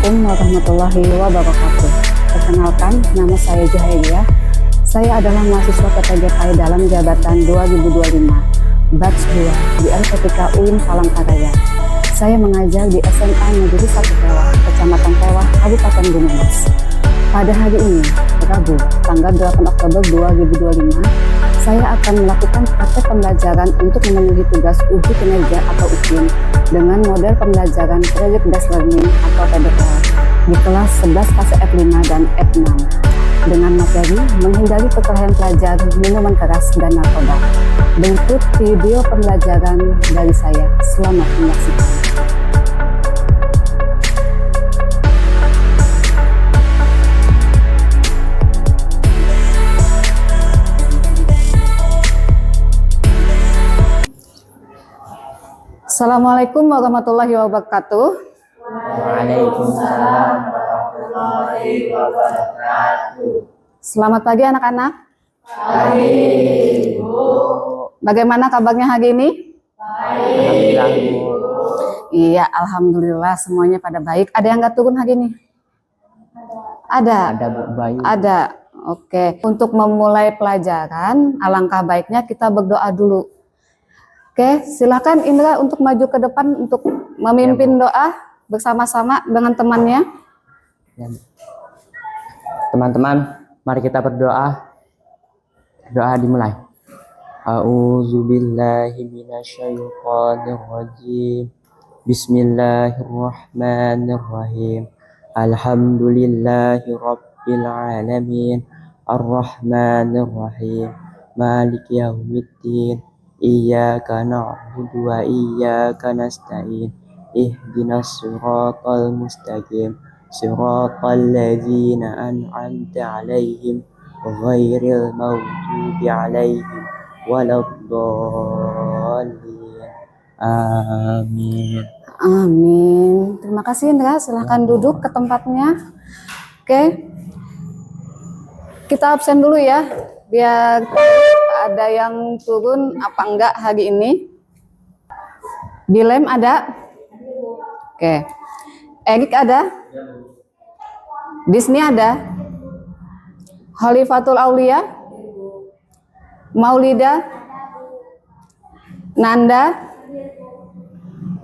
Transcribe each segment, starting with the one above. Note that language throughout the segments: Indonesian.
Assalamualaikum warahmatullahi wabarakatuh. Perkenalkan, nama saya Juhaidia. Saya adalah mahasiswa PTGPAI dalam jabatan 2025, batch 2 di LPTK UIN Palangkaraya. Saya mengajar di SMA Negeri 1 Tewah, Kecamatan Tewah, Kabupaten Gunung Mas. Pada hari ini, Rabu, tanggal 8 Oktober 2025, saya akan melakukan praktek pembelajaran untuk memenuhi tugas uji kinerja atau UKIN dengan model pembelajaran Project Based Learning atau PBL di kelas 11 fase F5 dan F6 dengan materi menghindari perkelahian pelajar, minuman keras, dan narkoba. Berikut video pembelajaran dari saya. Selamat menyaksikan. Assalamualaikum warahmatullahi wabarakatuh. Waalaikumsalam warahmatullahi wabarakatuh. Selamat pagi anak-anak. Pagi, Bu. Bagaimana kabarnya hari ini? Baik. Alhamdulillah, Bu. Iya, alhamdulillah semuanya pada baik. Ada yang nggak turun hari ini? Ada. Ada Bu Bayu. Ada. Oke. Untuk memulai pelajaran, alangkah baiknya kita berdoa dulu. Oke, silakan Indra untuk maju ke depan untuk memimpin doa bersama-sama dengan temannya. Ya, Bu. Teman-teman, mari kita berdoa. Doa dimulai. A'udzubillahi minasyaitonirrajim. Bismillahirrahmanirrahim. Alhamdulillahi rabbil alamin. Arrahmanirrahim. Maliki yaumiddin. Iyyaka na'budu wa iyyaka nasta'in. Ihdinas siratal mustaqim. Siratal ladzina an'amta 'alaihim ghairil maghdubi 'alaihim waladdallin. Amin. Amin. Terima kasih Indra. Silahkan duduk ke tempatnya. Oke. Kita absen dulu ya, biar ada yang turun apa enggak hari ini. Dilem ada? Oke. Erik ada? Disney ada? Khalifatul Aulia? Maulida? Nanda?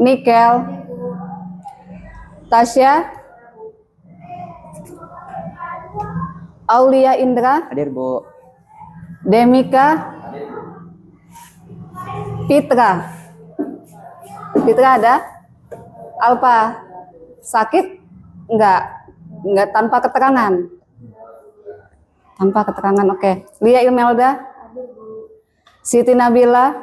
Nikel? Tasya? Aulia Indra? Hadir, Bu. Demika? Fitra? Fitra ada? Alpa? Sakit? Enggak tanpa keterangan. Tanpa keterangan, oke. Lia Imelda? Siti Nabila?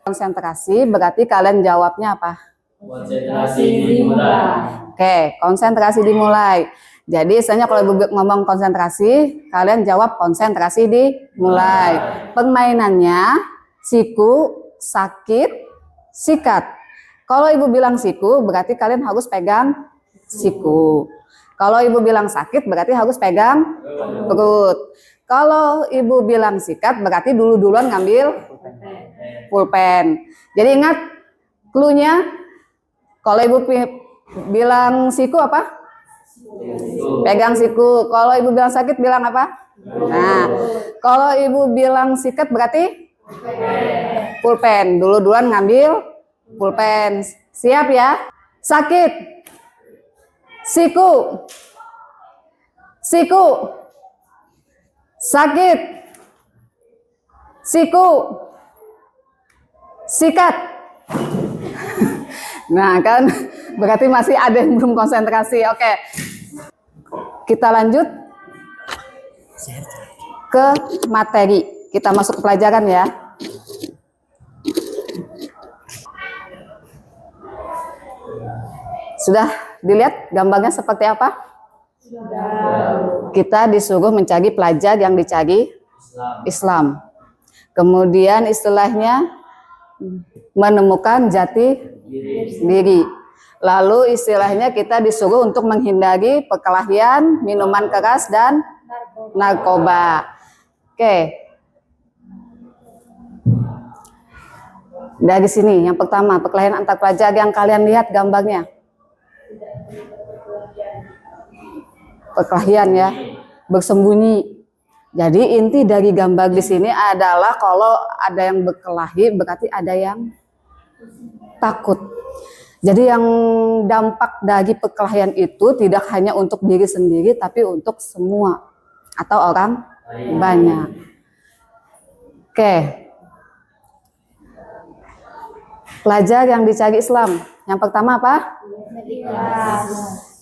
Konsentrasi, berarti kalian jawabnya apa? Konsentrasi dimulai. Oke, konsentrasi dimulai. Jadi misalnya kalau Ibu ngomong konsentrasi, kalian jawab konsentrasi dimulai. Permainannya siku, sakit, sikat. Kalau Ibu bilang siku, berarti kalian harus pegang siku. Kalau Ibu bilang sakit, berarti harus pegang perut. Kalau Ibu bilang sikat, berarti duluan ngambil pulpen. Jadi ingat cluenya, kalau Ibu bilang siku apa? Pegang siku. Kalau Ibu bilang sakit bilang apa? Nah, kalau Ibu bilang sikat berarti pulpen. Duluan ngambil pulpen. Siap ya? Sakit. Siku. Siku. Sakit. Siku. Sikat. Nah, kan berarti masih ada yang belum konsentrasi. Oke. Kita lanjut ke materi. Kita masuk ke pelajaran ya. Sudah dilihat gambarnya seperti apa? Kita disuruh mencari pelajar yang dicari Islam. Kemudian istilahnya menemukan jati diri. Lalu istilahnya kita disuruh untuk menghindari perkelahian, minuman keras, dan narkoba. Oke. Dari sini, yang pertama, perkelahian antar pelajar yang kalian lihat gambarnya. Perkelahian ya, bersembunyi. Jadi inti dari gambar di sini adalah kalau ada yang berkelahi berarti ada yang takut. Jadi yang dampak dari perkelahian itu tidak hanya untuk diri sendiri tapi untuk semua atau orang banyak. Oke. Pelajar yang dicari Islam. Yang pertama apa?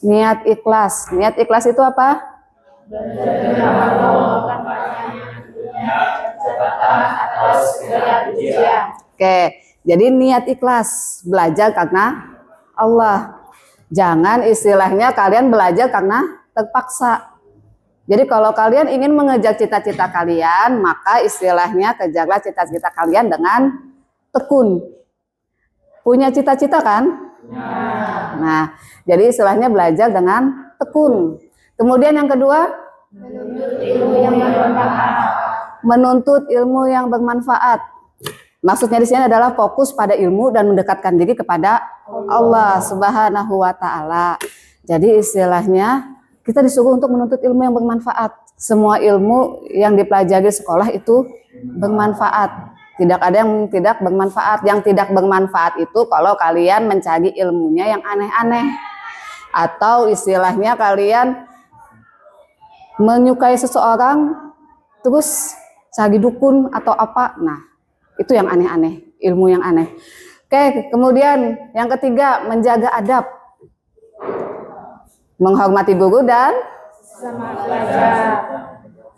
Niat ikhlas. Niat ikhlas itu apa? Oke, jadi niat ikhlas belajar karena Allah. Jangan istilahnya kalian belajar karena terpaksa. Jadi kalau kalian ingin mengejar cita-cita kalian, maka istilahnya kejarlah cita-cita kalian dengan tekun. Punya cita-cita kan? Nah, jadi istilahnya belajar dengan tekun. Kemudian yang kedua, menuntut ilmu yang bermanfaat. Maksudnya di sini adalah fokus pada ilmu dan mendekatkan diri kepada Allah Subhanahu wa taala. Jadi istilahnya kita disuruh untuk menuntut ilmu yang bermanfaat. Semua ilmu yang dipelajari sekolah itu bermanfaat. Tidak ada yang tidak bermanfaat. Yang tidak bermanfaat itu kalau kalian mencari ilmunya yang aneh-aneh. Atau istilahnya kalian menyukai seseorang terus cari dukun atau apa. Nah, itu yang aneh-aneh, ilmu yang aneh. Oke, kemudian yang ketiga, menjaga adab. Menghormati guru dan sama pelajar.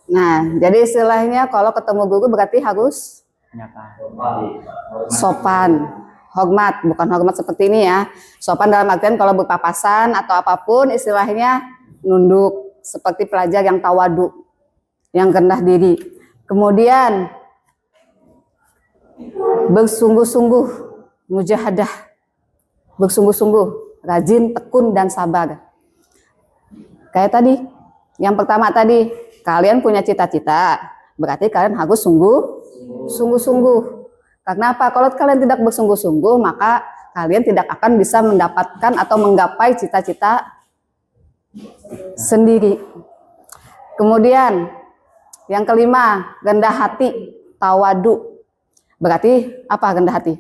Nah, jadi istilahnya kalau ketemu guru berarti harus sopan, hormat, bukan hormat seperti ini ya. Sopan dalam artian kalau berpapasan atau apapun istilahnya nunduk, seperti pelajar yang tawadu, yang rendah diri. Kemudian bersungguh-sungguh, mujahadah, bersungguh-sungguh, rajin, tekun, dan sabar. Kayak tadi, yang pertama tadi, kalian punya cita-cita, berarti kalian harus sungguh-sungguh. Karena apa? Kalau kalian tidak bersungguh-sungguh, maka kalian tidak akan bisa mendapatkan atau menggapai cita-cita sendiri. Kemudian, yang kelima, rendah hati, tawadu. Berarti apa rendah hati?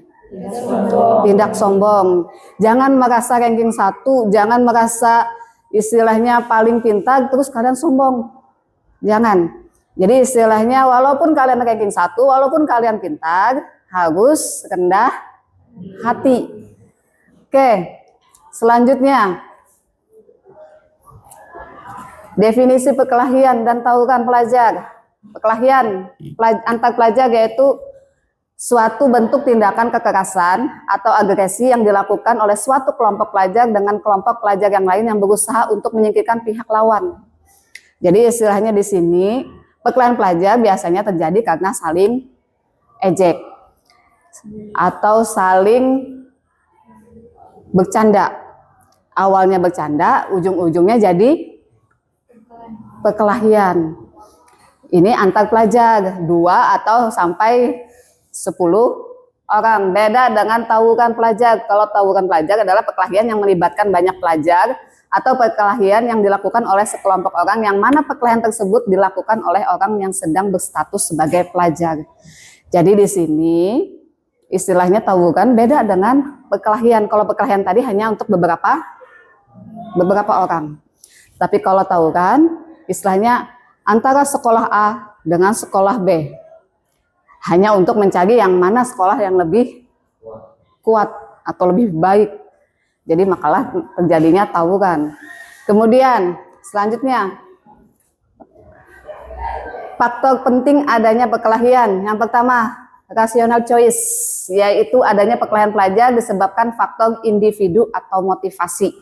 Tidak sombong. Jangan merasa ranking 1, jangan merasa istilahnya paling pintar terus kalian sombong. Jangan. Jadi istilahnya walaupun kalian ranking 1, walaupun kalian pintar, harus rendah hati. Oke. Selanjutnya, definisi perkelahian dan tawuran pelajar. Perkelahian antar pelajar yaitu suatu bentuk tindakan kekerasan atau agresi yang dilakukan oleh suatu kelompok pelajar dengan kelompok pelajar yang lain yang berusaha untuk menyingkirkan pihak lawan. Jadi istilahnya di sini perkelahian pelajar biasanya terjadi karena saling ejek atau saling bercanda. Awalnya bercanda, ujung-ujungnya jadi perkelahian. Ini antar pelajar 2 atau sampai 10 orang. Beda dengan tawuran pelajar. Kalau tawuran pelajar adalah perkelahian yang melibatkan banyak pelajar atau perkelahian yang dilakukan oleh sekelompok orang yang mana perkelahian tersebut dilakukan oleh orang yang sedang berstatus sebagai pelajar. Jadi di sini istilahnya tawuran beda dengan perkelahian. Kalau perkelahian tadi hanya untuk beberapa orang. Tapi kalau tawuran istilahnya antara sekolah A dengan sekolah B. Hanya untuk mencari yang mana sekolah yang lebih kuat atau lebih baik. Jadi makalah terjadinya tawuran. Kemudian selanjutnya, faktor penting adanya perkelahian. Yang pertama, rational choice, yaitu adanya perkelahian pelajar disebabkan faktor individu atau motivasi.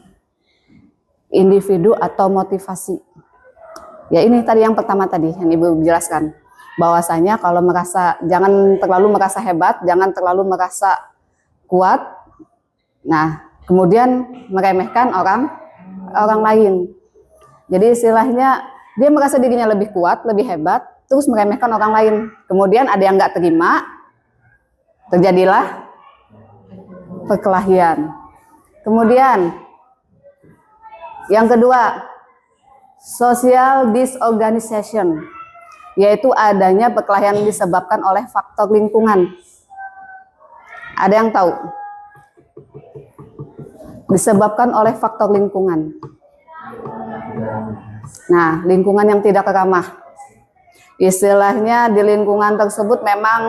Individu atau motivasi. Ya ini tadi yang pertama tadi yang Ibu jelaskan. Bahwasanya kalau jangan terlalu merasa hebat, jangan terlalu merasa kuat. Nah, kemudian meremehkan orang lain. Jadi istilahnya dia merasa dirinya lebih kuat, lebih hebat, terus meremehkan orang lain. Kemudian ada yang nggak terima, terjadilah perkelahian. Kemudian Yang kedua, social disorganization, yaitu adanya perkelahian disebabkan oleh faktor lingkungan. Ada yang tahu? Disebabkan oleh faktor lingkungan. Nah, lingkungan yang tidak ramah. Istilahnya di lingkungan tersebut memang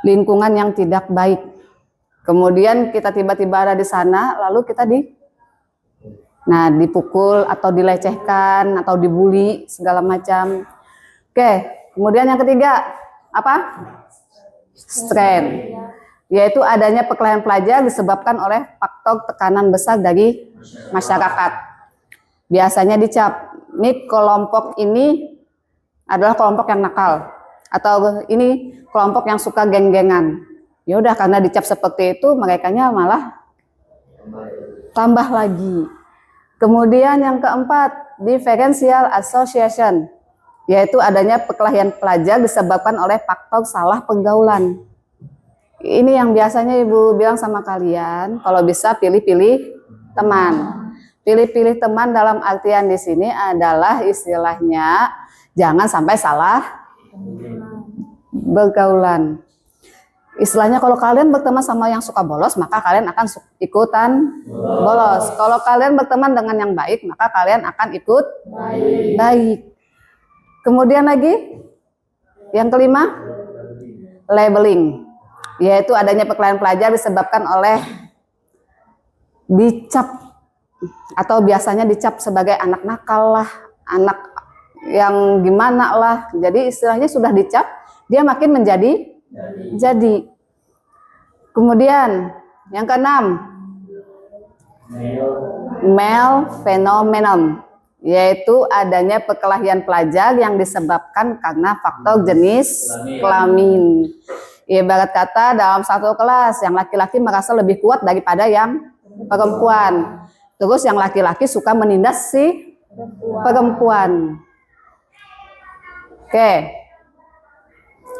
lingkungan yang tidak baik. Kemudian kita tiba-tiba ada di sana, lalu kita dipukul atau dilecehkan atau dibully segala macam. Oke, kemudian yang ketiga apa? Strain, yaitu adanya perkelahian pelajar disebabkan oleh faktor tekanan besar dari masyarakat. Biasanya dicap, nih kelompok ini adalah kelompok yang nakal, atau ini kelompok yang suka geng-gengan. Ya udah, karena dicap seperti itu, merekanya malah tambah lagi. Kemudian yang keempat, differential association, yaitu adanya perkelahian pelajar disebabkan oleh faktor salah pergaulan. Ini yang biasanya Ibu bilang sama kalian, kalau bisa pilih-pilih teman. Pilih-pilih teman dalam artian di sini adalah istilahnya jangan sampai salah bergaulan. Istilahnya kalau kalian berteman sama yang suka bolos, maka kalian akan ikutan bolos. Kalau kalian berteman dengan yang baik, maka kalian akan ikut baik. Kemudian lagi, yang kelima, labeling, yaitu adanya perkelahian pelajar disebabkan oleh dicap, atau biasanya dicap sebagai anak nakal lah, anak yang gimana lah. Jadi istilahnya sudah dicap, dia makin menjadi jadi. Kemudian yang keenam, male phenomenon, yaitu adanya perkelahian pelajar yang disebabkan karena faktor jenis kelamin. Ibarat kata dalam satu kelas yang laki-laki merasa lebih kuat daripada yang perempuan. Terus yang laki-laki suka menindas si perempuan. Oke.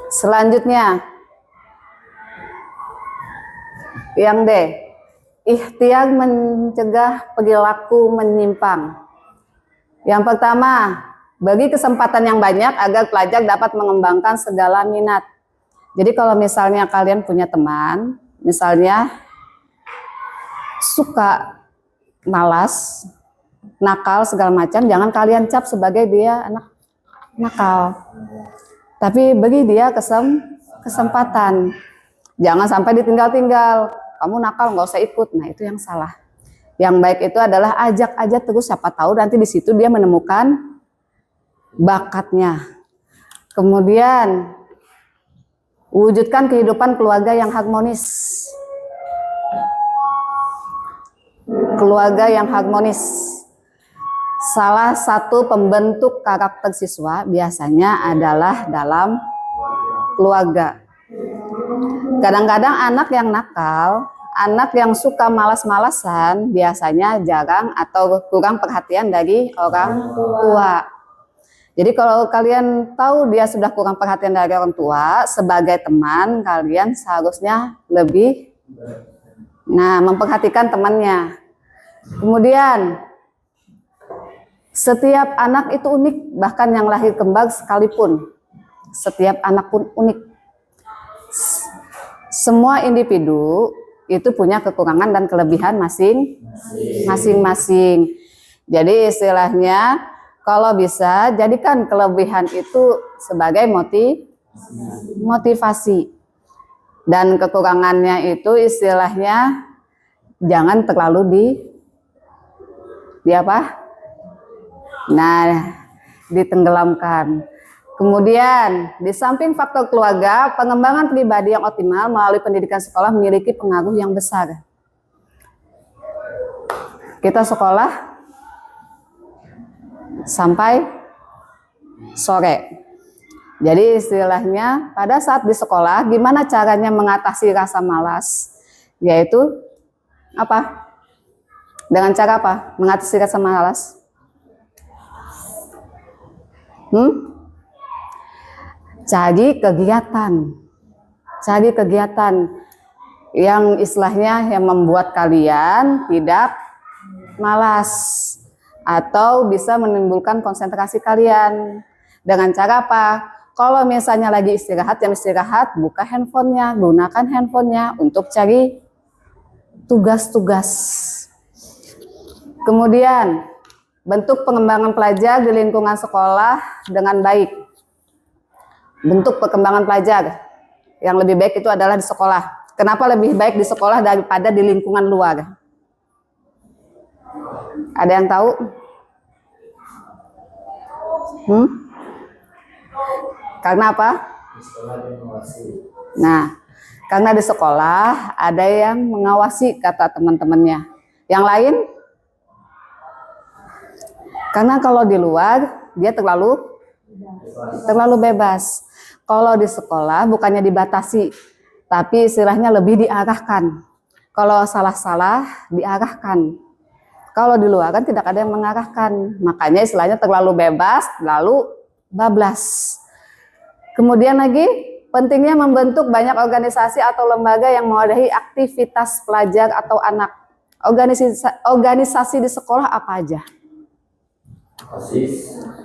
Selanjutnya, yang D, ikhtiar mencegah perilaku menyimpang. Yang pertama, bagi kesempatan yang banyak agar pelajar dapat mengembangkan segala minat. Jadi kalau misalnya kalian punya teman, misalnya suka malas, nakal segala macam, jangan kalian cap sebagai dia anak nakal. Tapi bagi dia kesempatan. Jangan sampai ditinggal-tinggal. Kamu nakal nggak usah ikut. Nah, itu yang salah. Yang baik itu adalah ajak aja terus, siapa tahu nanti di situ dia menemukan bakatnya. Kemudian wujudkan kehidupan keluarga yang harmonis. Keluarga yang harmonis. Salah satu pembentuk karakter siswa biasanya adalah dalam keluarga. Kadang-kadang anak yang nakal, anak yang suka malas-malasan biasanya jarang atau kurang perhatian dari orang tua. Jadi kalau kalian tahu dia sudah kurang perhatian dari orang tua, sebagai teman kalian seharusnya lebih memperhatikan temannya. Kemudian setiap anak itu unik, bahkan yang lahir kembar sekalipun. Setiap anak pun unik. Semua individu itu punya kekurangan dan kelebihan masing-masing. Jadi istilahnya kalau bisa jadikan kelebihan itu sebagai motivasi. Dan kekurangannya itu istilahnya jangan terlalu ditenggelamkan. Kemudian, di samping faktor keluarga, pengembangan pribadi yang optimal melalui pendidikan sekolah memiliki pengaruh yang besar. Kita sekolah sampai sore. Jadi istilahnya pada saat di sekolah, gimana caranya mengatasi rasa malas? Yaitu apa? Dengan cara apa? Mengatasi rasa malas? Cari kegiatan yang istilahnya yang membuat kalian tidak malas atau bisa menimbulkan konsentrasi kalian. Dengan cara apa? Kalau misalnya lagi istirahat, jam istirahat, buka handphonenya, gunakan handphonenya untuk cari tugas-tugas. Kemudian, bentuk pengembangan pelajar di lingkungan sekolah dengan baik. Bentuk perkembangan pelajar yang lebih baik itu adalah di sekolah. Kenapa lebih baik di sekolah daripada di lingkungan luar? Ada yang tahu? Karena apa? Nah, karena di sekolah ada yang mengawasi, kata teman-temannya. Yang lain? Karena kalau di luar dia terlalu bebas. Kalau di sekolah bukannya dibatasi, tapi istilahnya lebih diarahkan. Kalau salah-salah diarahkan. Kalau di luar kan tidak ada yang mengarahkan. Makanya istilahnya terlalu bebas, lalu bablas. Kemudian lagi pentingnya membentuk banyak organisasi atau lembaga yang mewadahi aktivitas pelajar atau anak. Organisasi di sekolah apa aja?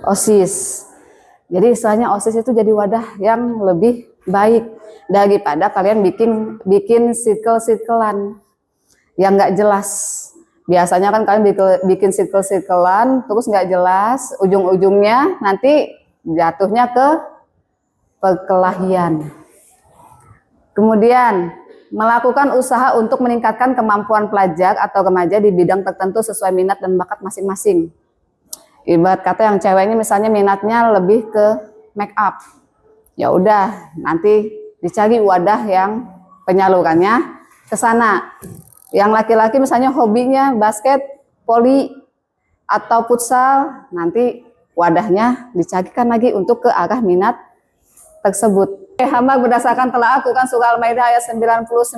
OSIS. Jadi istilahnya OSIS itu jadi wadah yang lebih baik daripada kalian bikin circle-circlean yang nggak jelas. Biasanya kan kalian bikin circle-circlean terus nggak jelas, ujung-ujungnya nanti jatuhnya ke perkelahian. Kemudian melakukan usaha untuk meningkatkan kemampuan pelajar atau remaja di bidang tertentu sesuai minat dan bakat masing-masing. Ibarat kata yang cewek ini misalnya minatnya lebih ke make up. Ya udah, nanti dicari wadah yang penyalurannya ke sana. Yang laki-laki misalnya hobinya basket, voli atau futsal, nanti wadahnya dicarikan lagi untuk ke arah minat tersebut. Hamba berdasarkan telah lakukan surah Al-Maidah ayat 99:1.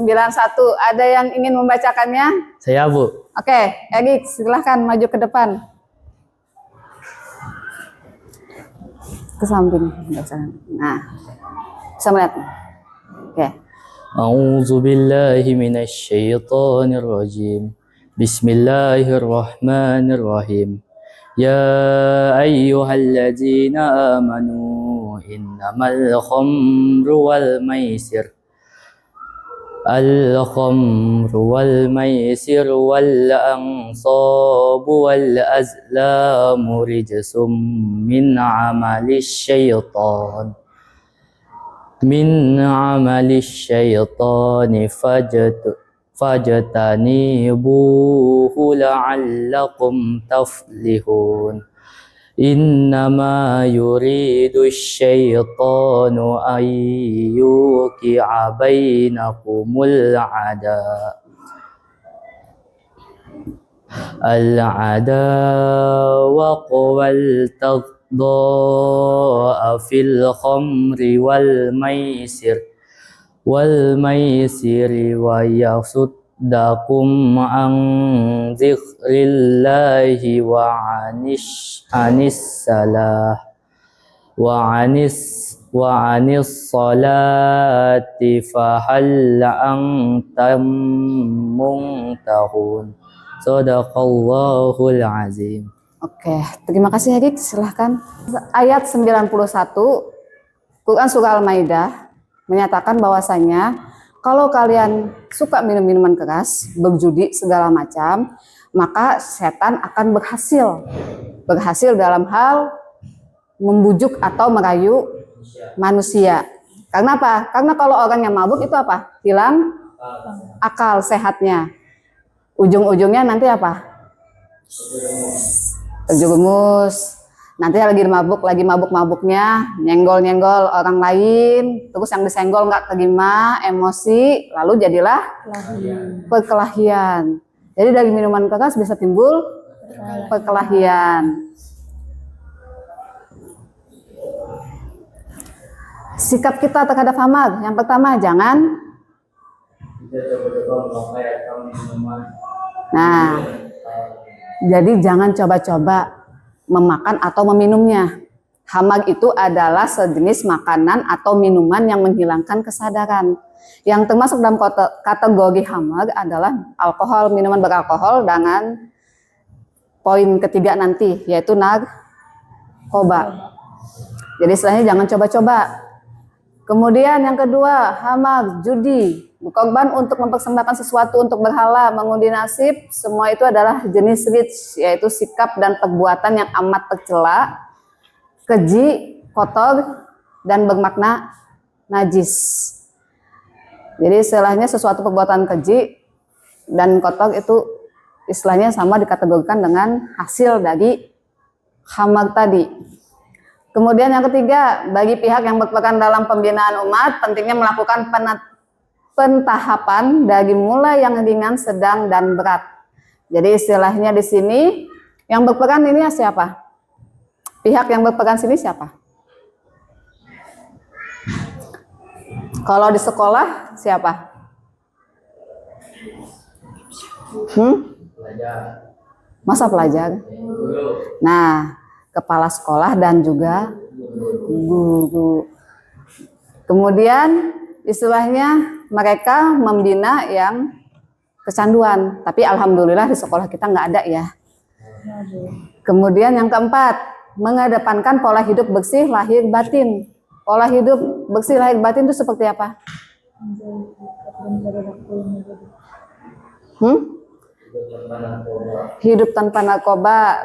Ada yang ingin membacakannya? Saya, Bu. Oke, Erik silahkan maju ke depan. Ke samping. Nah, bisa melihat. Oke. A'udzu billahi minasy syaithanir rajim. Bismillahirrahmanirrahim. Ya ayyuhalladzina amanu innamal khamru wal maisir wal ansabu wal azlamu rijsum min amalis syaitani fajtanibuhu la'allakum taflihun. Innama yuridu syaitanu an yuqi'a bainakumul al-'adawata wal baghdha'a fil khamri wal maisiri wa yasuddakum an dzikrillahi wa anis salati fahal antum muntahun. Shadaqallahul azim. Oke, terima kasih Erik, silahkan. Ayat 91 Quran Surah Al-Maidah menyatakan bahwasanya kalau kalian suka minum minuman keras, berjudi segala macam, maka setan akan berhasil dalam hal membujuk atau merayu manusia. Karena apa? Karena kalau orang yang mabuk itu apa? Hilang akal sehatnya. Ujung-ujungnya nanti apa? Terjerumus. Nanti lagi mabuk-mabuknya, nyenggol-nyenggol orang lain, terus yang disenggol nggak terima, emosi, lalu jadilah perkelahian. Jadi dari minuman keras bisa timbul perkelahian. Sikap kita terhadap hamar, yang pertama jangan. Nah, jadi jangan coba-coba memakan atau meminumnya. Hamar itu adalah sejenis makanan atau minuman yang menghilangkan kesadaran. Yang termasuk dalam kategori hamar adalah alkohol, minuman beralkohol dengan poin ketiga nanti, yaitu narkoba. Jadi istilahnya jangan coba-coba. Kemudian yang kedua, hamag, judi, korban untuk mempersembahkan sesuatu untuk berhala, mengundi nasib, semua itu adalah jenis rich, yaitu sikap dan perbuatan yang amat tercela, keji, kotor, dan bermakna najis. Jadi istilahnya sesuatu perbuatan keji dan kotor itu istilahnya sama dikategorikan dengan hasil dari hamag tadi. Kemudian yang ketiga, bagi pihak yang berperan dalam pembinaan umat, pentingnya melakukan pentahapan dari mulai yang ringan, sedang, dan berat. Jadi istilahnya di sini yang berperan ini siapa? Pihak yang berperan sini siapa? Kalau di sekolah siapa? Masa pelajar? Nah, kepala sekolah dan juga guru. Kemudian istilahnya mereka membina yang kecanduan, tapi alhamdulillah di sekolah kita nggak ada ya. Kemudian yang keempat, mengedepankan pola hidup bersih lahir batin. Pola hidup bersih lahir batin itu seperti apa? Hidup tanpa narkoba.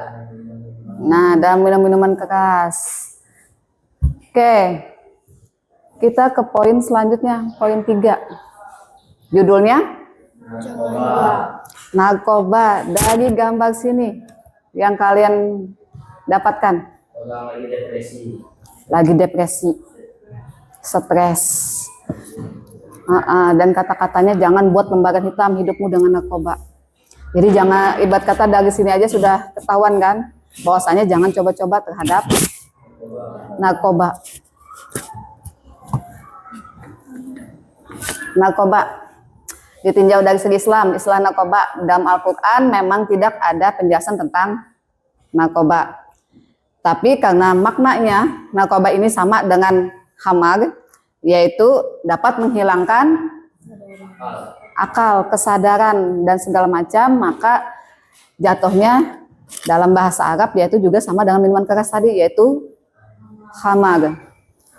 Nah, dan minuman keras. Oke, kita ke poin selanjutnya, poin 3. Judulnya? Narkoba. Dari gambar sini yang kalian dapatkan. Lagi depresi, stres. Dan kata-katanya jangan buat lembaran hitam hidupmu dengan narkoba. Jadi jangan, ibarat kata dari sini aja sudah ketahuan kan? Bahwasanya jangan coba-coba terhadap narkoba. Narkoba ditinjau dari segi Islam. Istilah narkoba dalam Al-Quran memang tidak ada penjelasan tentang narkoba. Tapi karena maknanya narkoba ini sama dengan khamar, yaitu dapat menghilangkan akal, kesadaran, dan segala macam, maka jatuhnya dalam bahasa Arab yaitu juga sama dengan minuman keras tadi, yaitu khamar.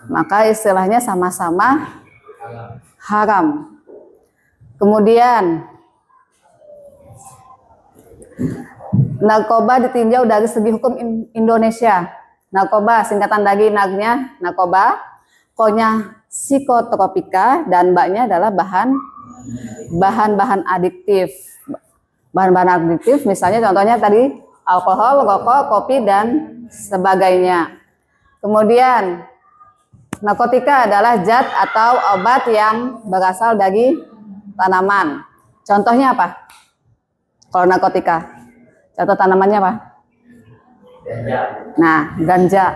Maka istilahnya sama-sama haram. Kemudian narkoba ditinjau dari segi hukum Indonesia. Narkoba singkatan dari nagnya narkoba, konya psikotropika, dan baknya adalah bahan-bahan adiktif. Bahan-bahan adiktif misalnya contohnya tadi alkohol, rokok, kopi, dan sebagainya. Kemudian narkotika adalah zat atau obat yang berasal dari tanaman. Contohnya apa? Kalau narkotika, contoh tanamannya apa? Ganja. Nah, ganja.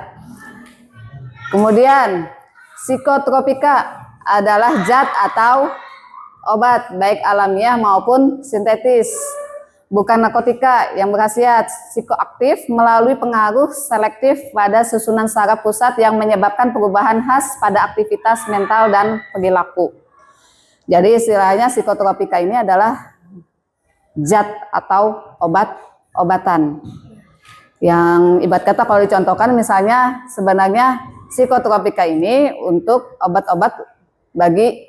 Kemudian psikotropika adalah zat atau obat baik alamiah maupun sintetis. Bukan narkotika yang berkhasiat psikoaktif melalui pengaruh selektif pada susunan saraf pusat yang menyebabkan perubahan khas pada aktivitas mental dan perilaku. Jadi istilahnya psikotropika ini adalah zat atau obat-obatan. Yang ibarat kata kalau dicontohkan misalnya sebenarnya psikotropika ini untuk obat-obat bagi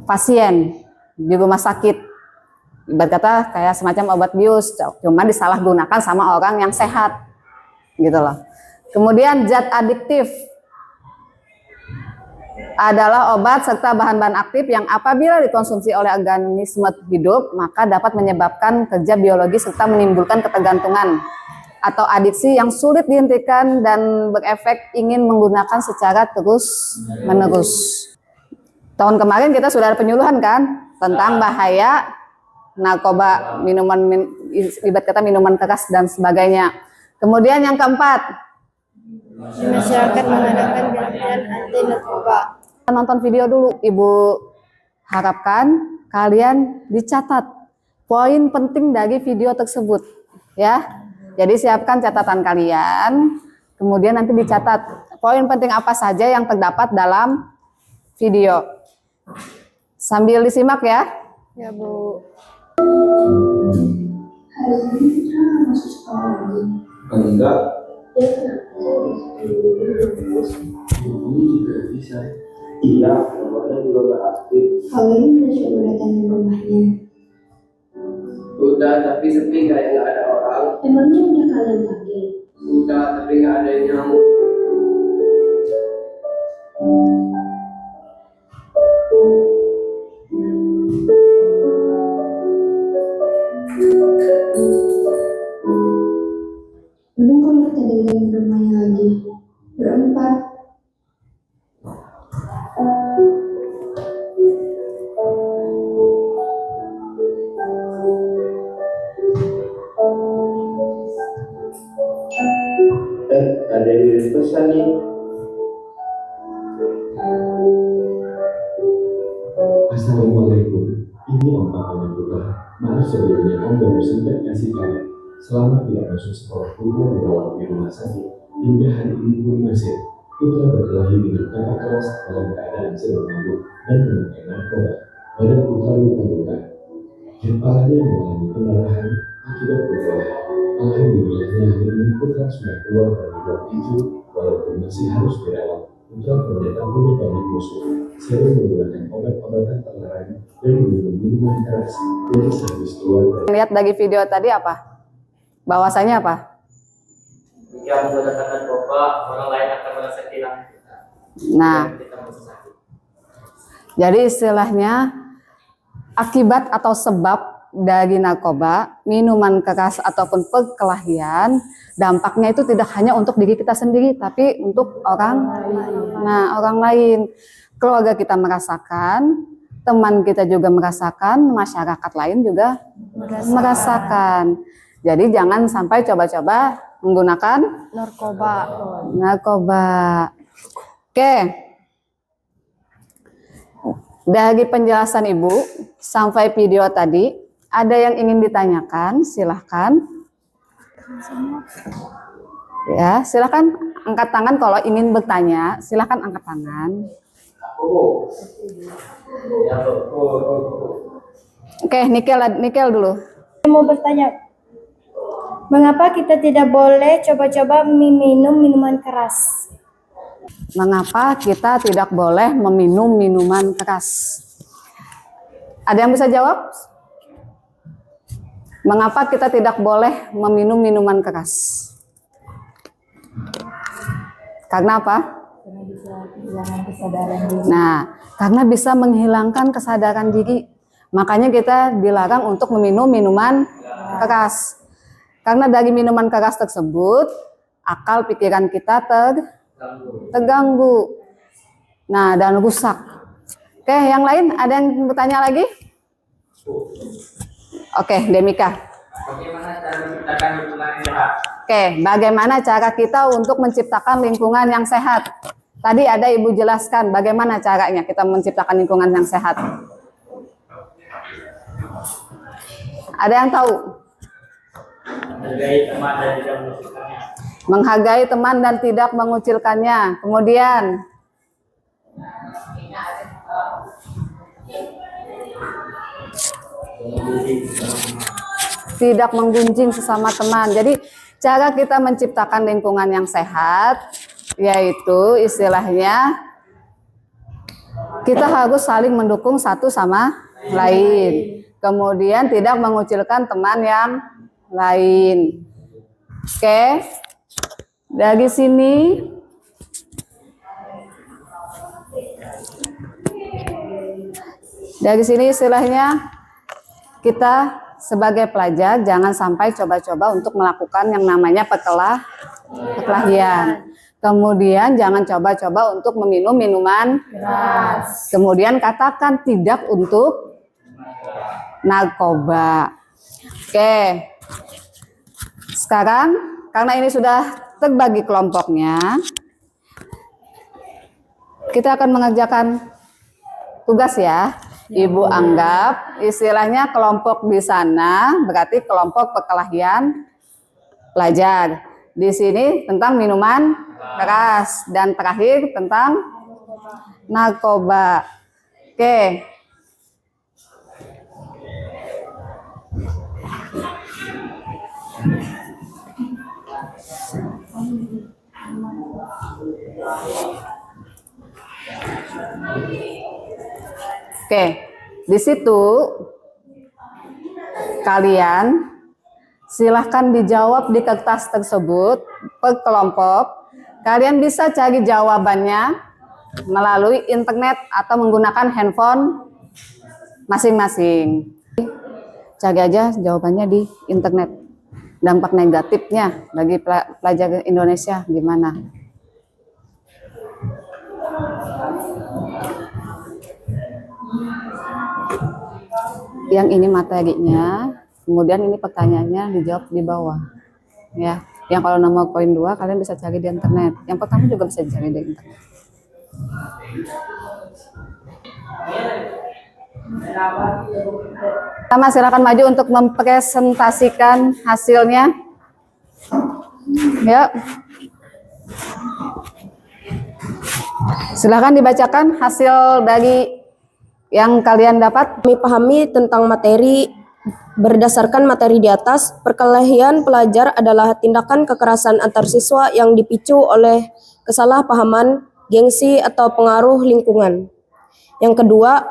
pasien di rumah sakit. Ibarat kata kayak semacam obat bius, cuma disalahgunakan sama orang yang sehat, gitu loh. Kemudian zat adiktif adalah obat serta bahan-bahan aktif yang apabila dikonsumsi oleh organisme hidup maka dapat menyebabkan kerja biologi serta menimbulkan ketergantungan atau adiksi yang sulit dihentikan dan berefek ingin menggunakan secara terus-menerus. Tahun kemarin kita sudah ada penyuluhan kan tentang bahaya narkoba, ibarat kata minuman keras dan sebagainya. Kemudian yang keempat, masyarakat mengadakan gerakan anti narkoba. Nonton video dulu, Ibu harapkan kalian dicatat poin penting dari video tersebut, ya. Jadi siapkan catatan kalian, kemudian nanti dicatat poin penting apa saja yang terdapat dalam video. Sambil disimak ya. Ya, Bu. Hari ini kita masuk sekolah lagi. Enggak, Ya kenapa? ini juga bisa. Iya, nomornya juga nggak aktif. Kalau ini udah coba datangin rumahnya. Udah, tapi sepi kayak nggak ada orang. Emangnya udah kalian panggil? Udah, tapi nggak ada yang nyamuk. Mending kalau kita datangin rumahnya lagi. Berempat. Ada yang kirim pesan nih. Assalamualaikum, ini Om Pak Putra. Maaf sebelumnya Om baru sempat kasih kabar. Selama tidak masuk sekolah, Putra dirawat di rumah sakit. Hingga hari ini pun masih. Putra berkelahi dengan kakak kelas dalam keadaan sedang mabuk dan memakai narkoba. Badan Putra luka-luka. Kepalanya mengalami pendarahan akibat berkelahi. Alhamdulillahnya hari ini Putra sudah keluar dari ruang itu, walaupun masih harus dirawat. Putra ternyata punya banyak musuh. Sering menggunakan obat-obatan terlarang dan minum minuman keras. Jadi sehabis keluar dari Lihat dari video tadi apa? Bahwasanya apa? Jika menggunakan narkoba, orang lain akan merasa kehilangan kita. Nah, Kita merasa sakit. jadi istilahnya akibat atau sebab dari narkoba, minuman keras ataupun perkelahian, dampaknya itu tidak hanya untuk diri kita sendiri, tapi untuk orang lain. Keluarga kita merasakan, teman kita juga merasakan, masyarakat lain juga merasakan. Jadi jangan sampai coba-coba menggunakan narkoba. Oke. Dari penjelasan Ibu sampai video tadi, ada yang ingin ditanyakan? Silahkan. Ya, silahkan angkat tangan kalau ingin bertanya. Silahkan angkat tangan. Oke, Nikel dulu. Saya mau bertanya, mengapa kita tidak boleh coba-coba minum minuman keras? Mengapa kita tidak boleh meminum minuman keras? Ada yang bisa jawab? Mengapa kita tidak boleh meminum minuman keras? Karena apa? Nah, karena bisa menghilangkan kesadaran diri. Makanya kita dilarang untuk meminum minuman keras. Karena dari minuman keras tersebut, akal pikiran kita terganggu. Nah, dan rusak. Oke, yang lain ada yang bertanya lagi? Oke, Demika. Bagaimana cara menciptakan lingkungan yang sehat? Oke, bagaimana cara kita untuk menciptakan lingkungan yang sehat? Tadi ada Ibu jelaskan bagaimana caranya kita menciptakan lingkungan yang sehat. Ada yang tahu? Menghargai teman dan tidak mengucilkannya. Menghargai teman dan tidak mengucilkannya. Kemudian, tidak menggunjing sesama teman. Jadi cara kita menciptakan lingkungan yang sehat yaitu istilahnya kita harus saling mendukung satu sama lain. Kemudian tidak mengucilkan teman yang lain. Oke. Dari sini istilahnya kita sebagai pelajar jangan sampai coba-coba untuk melakukan yang namanya perkelahian. Kemudian jangan coba-coba untuk meminum minuman keras. Kemudian katakan tidak untuk narkoba. Oke. Sekarang karena ini sudah terbagi kelompoknya, kita akan mengerjakan tugas ya. Ibu anggap istilahnya kelompok di sana berarti kelompok perkelahian pelajar. Di sini tentang minuman keras dan terakhir tentang narkoba. Oke. Oke, di situ kalian silahkan dijawab di kertas tersebut per kelompok. Kalian bisa cari jawabannya melalui internet atau menggunakan handphone masing-masing. Cari aja jawabannya di internet. Dampak negatifnya bagi pelajar Indonesia gimana? Yang ini materinya, kemudian ini pertanyaannya dijawab di bawah. Ya, yang kalau nomor poin 2 kalian bisa cari di internet. Yang pertama juga bisa dicari di internet. Pertama silakan maju untuk mempresentasikan hasilnya. Ya. Silakan dibacakan hasil dari yang kalian dapat. Kami pahami tentang materi berdasarkan materi di atas, perkelahian pelajar adalah tindakan kekerasan antar siswa yang dipicu oleh kesalahpahaman, gengsi, atau pengaruh lingkungan. Yang kedua,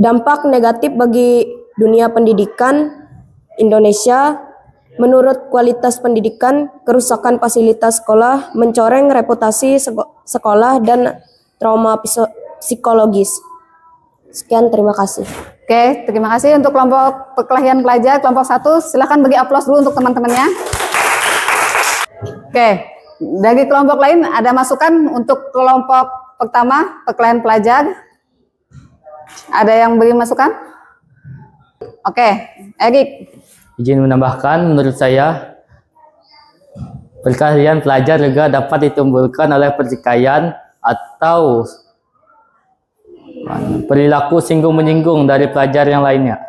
dampak negatif bagi dunia pendidikan Indonesia. Menurut kualitas pendidikan, kerusakan fasilitas sekolah, mencoreng reputasi sekolah, dan trauma psikologis. Sekian, terima kasih. Oke, terima kasih untuk kelompok perkelahian pelajar, kelompok 1. Silakan bagi aplaus dulu untuk teman-temannya. Oke, dari kelompok lain ada masukan untuk kelompok pertama, perkelahian pelajar? Ada yang beri masukan? Oke, Erik. Izin menambahkan, menurut saya perkelahian pelajar juga dapat ditimbulkan oleh pertikaian atau perilaku singgung-menyinggung dari pelajar yang lainnya.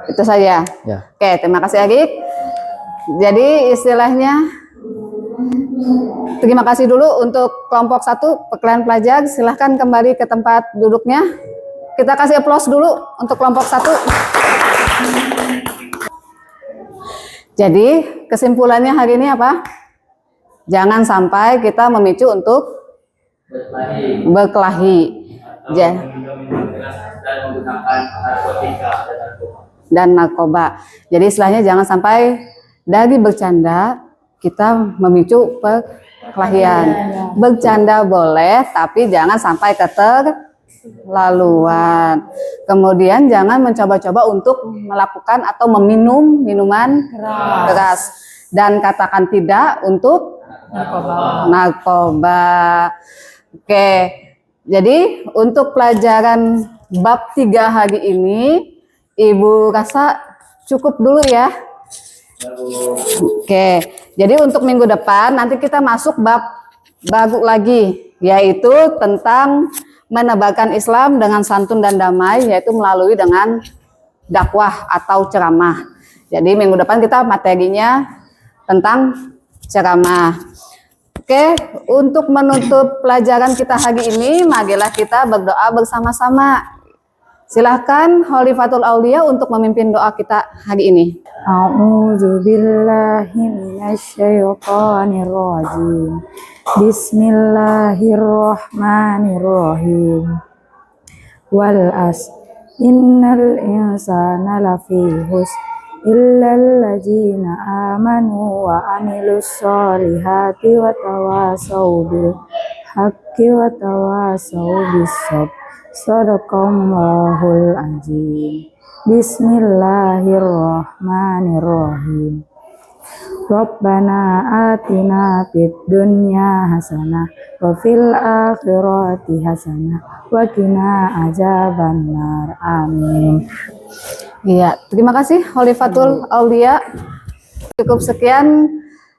Itu saja. Ya. Oke, terima kasih Erik. Jadi istilahnya terima kasih dulu untuk kelompok 1 perkelahian pelajar. Silahkan kembali ke tempat duduknya. Kita kasih aplaus dulu untuk kelompok 1. Jadi kesimpulannya hari ini apa? Jangan sampai kita memicu untuk berkelahi. Dan menggunakan narkotika dan narkoba. Jadi istilahnya jangan sampai dari bercanda kita memicu perkelahian. Bercanda boleh, tapi jangan sampai keterlaluan. Kemudian jangan mencoba-coba untuk melakukan atau meminum minuman keras. Dan katakan tidak untuk narkoba. Oke, jadi untuk pelajaran bab 3 hari ini, Ibu rasa cukup dulu ya. Oke, jadi untuk minggu depan nanti kita masuk bab baru lagi, yaitu tentang menebarkan Islam dengan santun dan damai, yaitu melalui dengan dakwah atau ceramah. Jadi minggu depan kita materinya tentang ceramah. Oke, untuk menutup pelajaran kita hari ini, marilah kita berdoa bersama-sama. Silahkan Khalifatul Aulia untuk memimpin doa kita hari ini. A'udzubillahi minasyaitonirrajim. Bismillahirrahmanirrahim. Wal as innal insana lafi husn illal ladzina amanu wa amilus solihati wa tawasau bil haqqi wa tawasau bis sabr. Sadaqallahul azim. Bismillahirrahmanirrahim. Rabbana atina fid dunya hasanah wa fil akhirati hasanah wa qina azabannar. Amin. Iya, terima kasih Khalifatul Aulia. Cukup sekian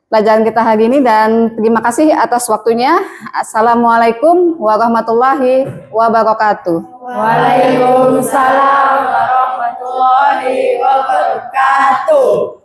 pelajaran kita hari ini dan terima kasih atas waktunya. Assalamualaikum warahmatullahi wabarakatuh. Waalaikumsalam warahmatullahi wabarakatuh.